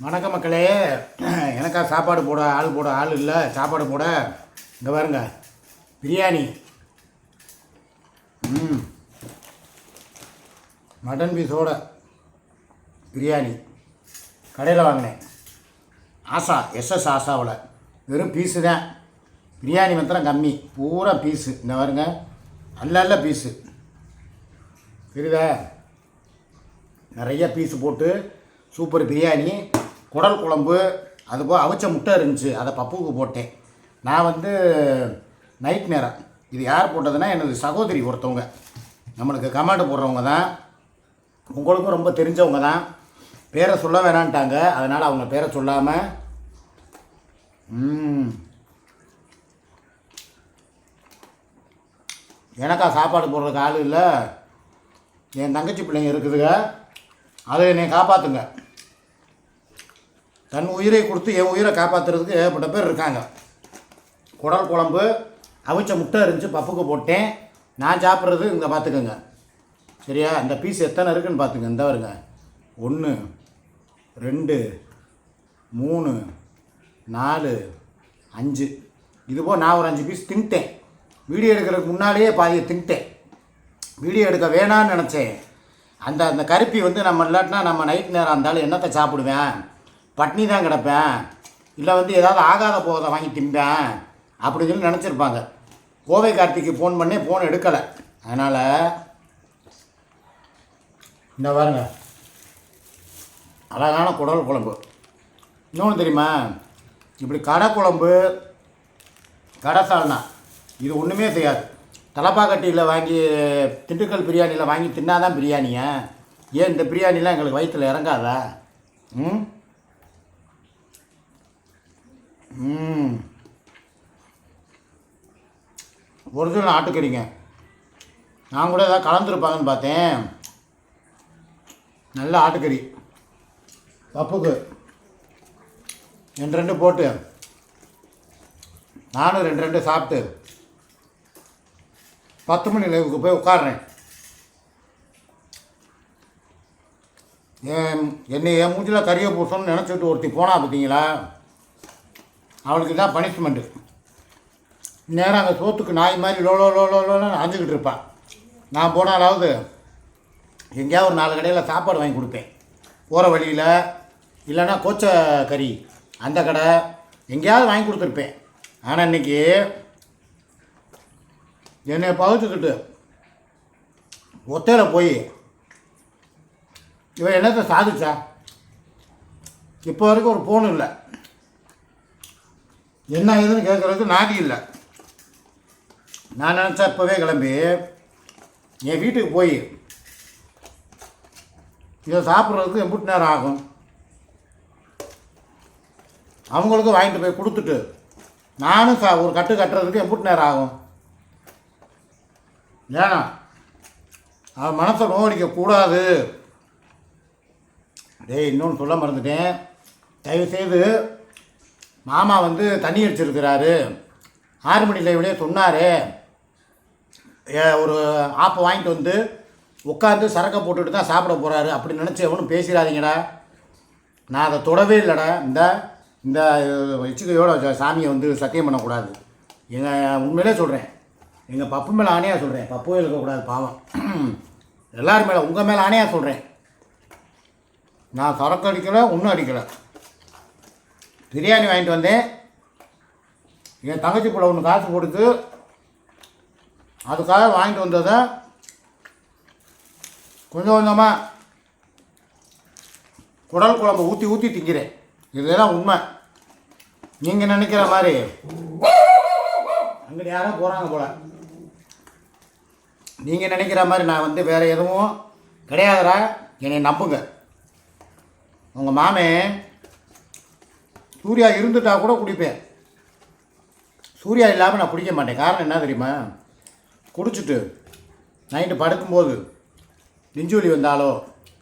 வணக்கம் மக்களே. எனக்கா சாப்பாடு போட ஆள் இல்லை. சாப்பாடு போட இங்கே பாருங்க, பிரியாணி. மட்டன் பீஸோட பிரியாணி கடையில் வாங்கினேன். ஆசா எஸ்எஸ் ஆசாவில் வெறும் பீஸு தான். பிரியாணி மாத்திரம் கம்மி, பூரா பீஸு. இந்த பாருங்க, நல்ல பீஸு தெரியுதா? நிறைய பீஸு போட்டு சூப்பர் பிரியாணி. குடல் குழம்பு, அதுபோல் அவிச்ச முட்டை இருந்துச்சு, அதை பப்புவுக்கு போட்டேன். நான் நைட் நேரம் இது யார் போட்டதுன்னா எனது சகோதரி ஒருத்தவங்க, நம்மளுக்கு கமெண்ட் போடுறவங்க தான், உங்களுக்கும் ரொம்ப தெரிஞ்சவங்க தான். பேரை சொல்ல வேணான்ட்டாங்க, அதனால் அவங்க பேரை சொல்லாமல் எனக்கா சாப்பாடு போடுறதுக்கு ஆள் இல்லை. என் தங்கச்சி பிள்ளைங்க இருக்குதுங்க, அதை என்னை காப்பாற்றுங்க. தன் உயிரை கொடுத்து என் உயிரை காப்பாற்றுறதுக்கு ஏகப்பட்ட பேர் இருக்காங்க. குடல் குழம்பு அவிச்ச முட்டை இருந்துச்சு, பப்புக்கு போட்டேன். நான் சாப்பிட்றது இந்த பார்த்துக்கோங்க சரியா? இந்த பீஸ் எத்தனை இருக்குதுன்னு பார்த்துங்க. இந்த வருங்க, 1 2 3 4 5. இதுபோல் நான் ஒரு 5 பீஸ் தின்ட்டேன். வீடியோ எடுக்கிறதுக்கு முன்னாலேயே பாதியை தின்ட்டேன். வீடியோ எடுக்க வேணான்னு நினச்சேன். அந்த கருப்பி நம்ம இல்லாட்டினா நம்ம நைட் நேரம் இருந்தாலும் என்னத்தை சாப்பிடுவேன், பட்னி தான் கிடப்பேன், இல்லை ஏதாவது ஆகாத போதை வாங்கி திம்பேன் அப்படின்னு சொல்லி நினச்சிருப்பாங்க. கோவை கார்த்திக்கு ஃபோன் பண்ணி ஃபோன் எடுக்கலை. அதனால் இந்த பாருங்க, அழகான குடல் குழம்பு. இன்னொன்று தெரியுமா, இப்படி கடை குழம்பு, கடை சால்னா இது ஒன்றுமே செய்யாது. தலப்பாக்கட்டியில் வாங்கி திண்டுக்கல் பிரியாணியில் வாங்கி தின்னாதான் பிரியாணியா? ஏன் இந்த பிரியாணிலாம் எங்களுக்கு வயிற்றில் இறங்காதா? ஒரிஜினல் ஆட்டுக்கறிங்க. நான் கூட ஏதாவது கலந்துருப்பாங்கன்னு பார்த்தேன். நல்ல ஆட்டுக்கறி. பப்புக்கு 2 போட்டு நானும் 2 சாப்பிட்டு 10 மணி லைவுக்கு போய் உட்காடுறேன். என் மூஞ்சில் கறியை பூசணும்னு நினச்சிட்டு ஒருத்தி போனா பார்த்தீங்களா, அவளுக்கு தான் பனிஷ்மெண்ட்டு. நேரம் அங்கே சோத்துக்கு நாய் மாதிரி லோலோன்னு அஞ்சுக்கிட்டு இருப்பாள். நான் போனாலாவது எங்கேயாவது ஒரு 4 கடையில் சாப்பாடு வாங்கி கொடுப்பேன் போகிற வழியில். இல்லைன்னா கோச்ச கறி அந்த கடை எங்கேயாவது வாங்கி கொடுத்துருப்பேன். ஆனால் இன்றைக்கி என்னை பகுத்துக்கிட்டு ஒத்தையில் போய் இவன் என்னத்தை சாதிச்சா? இப்போ வரைக்கும் ஒரு ஃபோன் இல்லை, என்ன ஏதுன்னு கேட்குறதுக்கு நாதி இல்லை. நான் நினச்சா இப்போவே கிளம்பி என் வீட்டுக்கு போய் இதை சாப்பிட்றதுக்கு எம்பிட்டு நேரம் ஆகும். அவங்களுக்கும் வாங்கிட்டு போய் கொடுத்துட்டு நானும் ஒரு கட்டு கட்டுறதுக்கு எம்பிட்டு நேரம் ஆகும். ஏன்னா அவன் மனசை நோடிக்கக்கூடாது. டேய், இன்னொன்று சொல்ல மறந்துட்டேன். தயவுசெய்து மாமா தண்ணி அடிச்சிருக்கிறாரு, 6 மணி லைவ்லேயே சொன்னார், ஒரு ஆப்பை வாங்கிட்டு உட்காந்து சரக்கை போட்டுட்டு தான் சாப்பிட போகிறாரு அப்படின்னு நினச்சி எவனும் பேசிடாதீங்கடா. நான் அதை தொடவே இல்லைடா. இந்த இச்சுக்கையோட சாமியை சத்தியம் பண்ணக்கூடாது. உண்மையிலே சொல்கிறேன், எங்கள் பப்பு மேலே ஆணையாக சொல்கிறேன். பப்புவே இருக்கக்கூடாது, பாவம். எல்லோரும் மேலே, உங்கள் மேலே ஆணையாக சொல்கிறேன். நான் சரக்கு அடிக்கலை, ஒன்றும் அடிக்கலை. பிரியாணி வாங்கிட்டு வந்தேன். என் தங்கச்சி பிள்ளை ஒன்று காசு கொடுத்து அதுக்காக வாங்கிட்டு வந்ததை கொஞ்சம் கொஞ்சமாக குடல் குழம்பு ஊற்றி திங்கிறேன். இதுதான் உண்மை. நீங்கள் நினைக்கிற மாதிரி அங்கே யாரும் போகிறாங்க போல. நீங்கள் நினைக்கிற மாதிரி நான் வேறு எதுவும் கிடையாதுடா, என்னை நம்புங்க. உங்கள் மாமே சூர்யா இருந்துட்டா கூட குடிப்பேன். சூர்யா இல்லாமல் நான் குடிக்க மாட்டேன். காரணம் என்ன தெரியுமா? குடிச்சிட்டு நைட்டு படுக்கும்போது நெஞ்சுவலி வந்தாலோ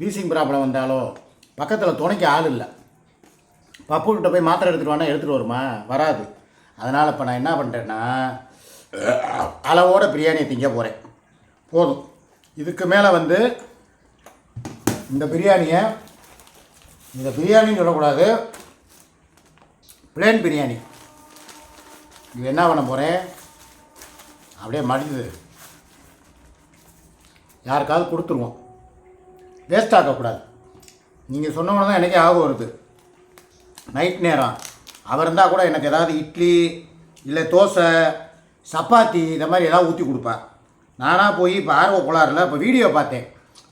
வீசிங் ப்ராப்ளம் வந்தாலோ பக்கத்தில் துணைக்கு ஆள் இல்லை. பப்புக்கிட்ட போய் மாத்திரை எடுத்துகிட்டு வானா எடுத்துகிட்டு வருமா? வராது. அதனால் இப்போ நான் என்ன பண்ணுறேன்னா, அளவோட பிரியாணியை திங்க போகிறேன். போதும். இதுக்கு மேலே இந்த பிரியாணியை இதை பிரியாணின்னு சொல்லக்கூடாது, பிளேன் பிரியாணி. இது என்ன பண்ண போகிறேன், அப்படியே மடிது யாருக்காவது கொடுத்துருவோம், வேஸ்ட் ஆக்கக்கூடாது. நீங்கள் சொன்னவொன்னே தான் எனக்கே ஆகும் வருது. நைட் நேரம் அவர் இருந்தால் கூட எனக்கு ஏதாவது இட்லி இல்லை தோசை சப்பாத்தி இந்த மாதிரி ஏதாவது ஊற்றி கொடுப்பேன். நானாக போய் இப்போ ஆர்வ கோளாறுல இப்போ வீடியோ பார்த்தேன்,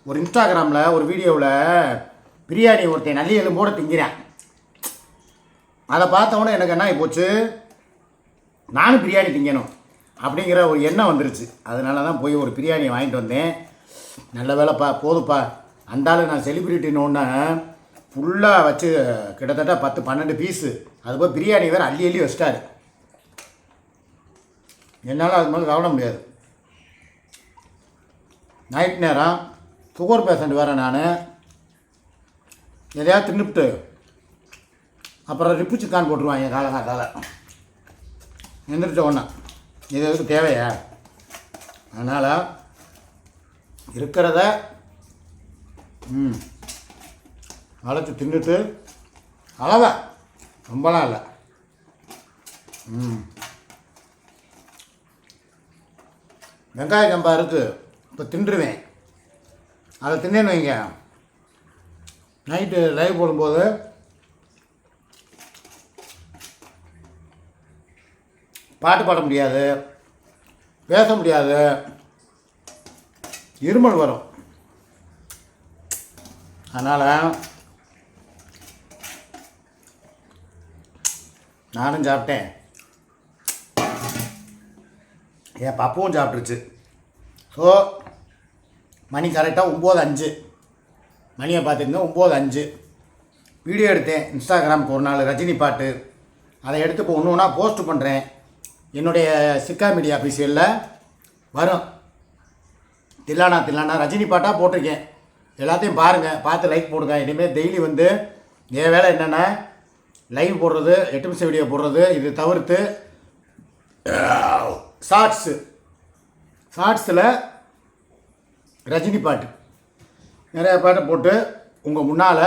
ஒரு இன்ஸ்டாகிராமில் ஒரு வீடியோவில் பிரியாணி ஒருத்தன் நல்லி எலும்போடு திங்கிறேன். அதை பார்த்தவொன்னே எனக்கு என்ன ஆகி போச்சு, நானும் பிரியாணி திங்கணும் அப்படிங்கிற ஒரு எண்ணம் வந்துருச்சு. அதனால தான் போய் ஒரு பிரியாணி வாங்கிட்டு வந்தேன். நல்ல வேலைப்பா, போதுப்பா. அந்தாலும் நான் செலிப்ரிட்டின்னு ஒன்று ஃபுல்லாக வச்சு கிட்டத்தட்ட 10-12 பீஸு, அதுபோல் பிரியாணி வேறு அள்ளி அள்ளி வச்சிட்டாரு. என்னால் அது மேலே கவன முடியாது. நைட் நேரம் சுகர் பேஷண்ட் வேறு நான், எதையாவது தின்னுபிட்டு அப்புறம் ரிப்பு சிக்கான் போட்டுருவாங்க காலங்காத்தால் எந்திரிச்ச ஒன்று. இது எதுக்கு தேவையா? அதனால் இருக்கிறத அழைச்சி தின்னுட்டு அளவா ரொம்பலாம் இல்லை. வெங்காய சம்பா இருக்குது, இப்போ தின்றுவேன். அதை தின்னேன்னு வைங்க, நைட்டு லைவ் போடும்போது பாட்டு பாட முடியாது, பேச முடியாது, இருமல் வரும். அதனால் நானும் சாப்பிட்டேன், என் பப்புவும் சாப்பிட்ருச்சு. ஸோ மணி கரெக்டாக 9:05, மணியை பார்த்துங்க 9:05. வீடியோ எடுத்தேன் இன்ஸ்டாகிராமுக்கு ஒரு நாள், ரஜினி பாட்டு. அதை எடுத்து இப்போ ஒன்று ஒன்றா போஸ்ட் பண்ணுறேன். என்னுடைய சிக்கா மீடியா அஃபீஷியலில் வரும். தில்லானா ரஜினி பாட்டாக போட்டிருக்கேன். எல்லாத்தையும் பாருங்கள், பார்த்து லைக் போடுங்க. இனிமேல் டெய்லி வந்து என் வேலை என்னென்னா லைவ் போடுறது, 8 நிமிஷம் வீடியோ போடுறது. இது தவிர்த்து ஷார்ட்ஸில் ரஜினி பாட்டு நிறைய பாட்டை போட்டு உங்கள் முன்னால்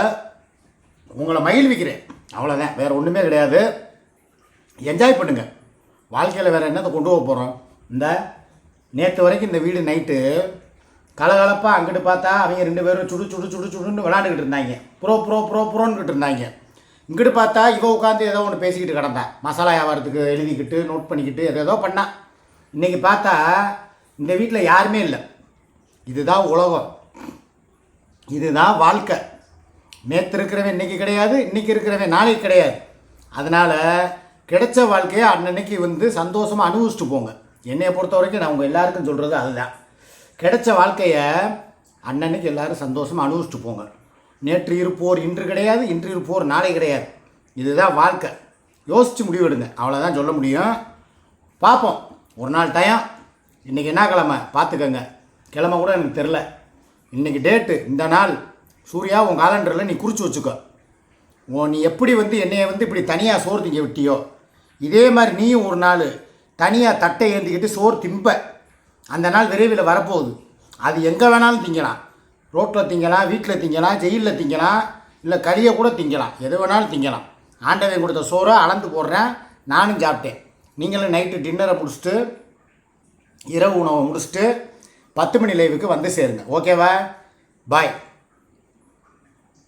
உங்களை மகிழ்விக்கிறேன். அவ்வளோதான், வேறு ஒன்றுமே கிடையாது. என்ஜாய் பண்ணுங்கள். வாழ்க்கையில் வேறு என்னத்தை கொண்டு போக போகிறோம்? இந்த நேற்று வரைக்கும் இந்த வீடு நைட்டு கலகலப்பாக அங்கிட்டு பார்த்தா அவங்க 2 பேரும் சுடுன்னு விளாண்டுக்கிட்டு இருந்தாங்க, ப்ரோன்னுக்கிட்டு இருந்தாங்க. இங்கிட்டு பார்த்தா இவ உட்காந்து ஏதோ ஒன்று பேசிக்கிட்டு கிடந்தா, மசாலா வியாபாரத்துக்கு எழுதிக்கிட்டு நோட் பண்ணிக்கிட்டு ஏதோ பண்ணா. இன்றைக்கி பார்த்தா இந்த வீட்டில் யாருமே இல்லை. இதுதான் உலகம், இதுதான் வாழ்க்கை. நேற்று இருக்கிறவன் இன்றைக்கி கிடையாது, இன்றைக்கி இருக்கிறவன் நாளைக்கு கிடையாது. அதனால் கிடைச்ச வாழ்க்கையை அன்னன்னைக்கு வந்து சந்தோஷமாக அனுபவிச்சுட்டு போங்க. என்னையை பொறுத்த வரைக்கும் நான் உங்கள் எல்லாருக்கும் சொல்கிறது அதுதான். கிடைச்ச வாழ்க்கையை அன்னன்னைக்கு எல்லோரும் சந்தோஷமாக அனுபவிச்சுட்டு போங்க. நேற்று இருப்போர் இன்று கிடையாது, இன்று இருப்போர் நாளை கிடையாது. இதுதான் வாழ்க்கை. யோசித்து முடிவெடுங்க, அவ்வளோதான் சொல்ல முடியும். பார்ப்போம் ஒரு நாள் டைம். இன்றைக்கி என்ன கிழமை பார்த்துக்கங்க, கிழமை கூட எனக்கு தெரில. இன்றைக்கி டேட்டு, இந்த நாள். சூர்யா உன் காலண்டரில் நீ குறித்து வச்சுக்கோ. நீ எப்படி வந்து என்னையை வந்து இப்படி தனியாக சோறு திங்க விட்டியோ, இதே மாதிரி நீயும் ஒரு நாள் தனியாக தட்டை ஏந்திக்கிட்டு சோறு திம்ப. அந்த நாள் விரைவில் வரப்போகுது. அது எங்கே வேணாலும் திங்கலாம். ரோட்டில் திங்கலாம், வீட்டில் திங்கலாம், ஜெயிலில் திங்கலாம், இல்லை கறியை கூட திங்கலாம், எது வேணாலும் திங்கலாம். ஆண்டவன் கொடுத்த சோறை அளந்து போடுறேன். நானும் சாப்பிட்டேன். நீங்களும் நைட்டு டின்னரை முடிச்சுட்டு இரவு உணவை முடிச்சுட்டு 10 மணி லைவுக்கு வந்து சேருங்க. ஓகேவா? பாய்.